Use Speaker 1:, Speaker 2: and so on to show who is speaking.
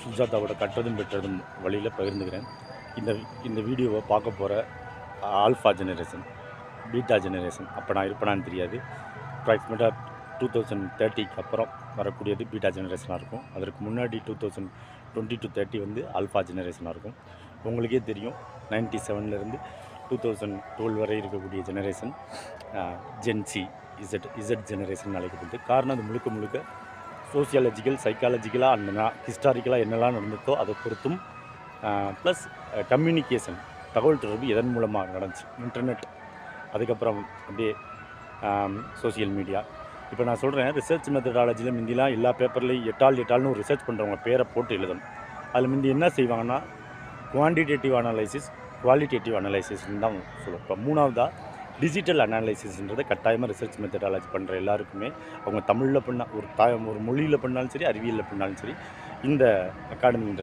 Speaker 1: சுஜாதாவோட கற்றதும் பெற்றதும் வழியில் பகிர்ந்துக்கிறேன். இந்த இந்த வீடியோவை பார்க்க போகிற ஆல்ஃபா ஜெனரேஷன், பீட்டா ஜெனரேஷன் அப்போ நான் இருப்பேனான்னு தெரியாது. அப்ராக்சிமேட்டாக 2030க்கு அப்புறம் வரக்கூடியது பீட்டா ஜெனரேஷனாக இருக்கும். அதற்கு முன்னாடி 2020 to 30 வந்து ஆல்ஃபா ஜெனரேஷனாக இருக்கும். உங்களுக்கே தெரியும் 97லேருந்து 2012 வரை இருக்கக்கூடிய ஜெனரேஷன் ஜென்சி இசட் ஜெனரேஷன் அழைக்கப்படுது. காரணம் அது முழுக்க முழுக்க சோசியாலஜிக்கல், சைக்காலஜிக்கலாக அந்த ஹிஸ்டாரிக்கலாக என்னெல்லாம் நடந்ததோ அதை பொறுத்தும் ப்ளஸ் கம்யூனிகேஷன், தகவல் தொடர்பு எதன் மூலமாக நடந்துச்சு, இன்டர்நெட், அதுக்கப்புறம் அப்படியே சோசியல் மீடியா. இப்போ நான் சொல்கிறேன், ரிசர்ச் மெத்தடாலஜியில் முந்திலாம் எல்லா பேப்பர்லேயும் எட்டால்னு ஒரு ரிசர்ச் பண்ணுறவங்க பேரை போட்டு எழுதணும். அதில் முந்தி என்ன செய்வாங்கன்னா குவான்டிடேட்டிவ் அனாலிசிஸ், குவாலிட்டேட்டிவ் அனாலிசிஸ்ன்னு தான் சொல்லுவோம். இப்போ மூணாவதாக டிஜிட்டல் அனாலிசிஸ்ன்றதை கட்டாயமாக ரிசர்ச் மெத்தடாலஜி பண்ணுற எல்லாருக்குமே அவங்க தமிழில் பண்ணால் ஒரு மொழியில் பண்ணாலும் சரி, அறிவியலில் பண்ணாலும் சரி, இந்த அகாடமின்ற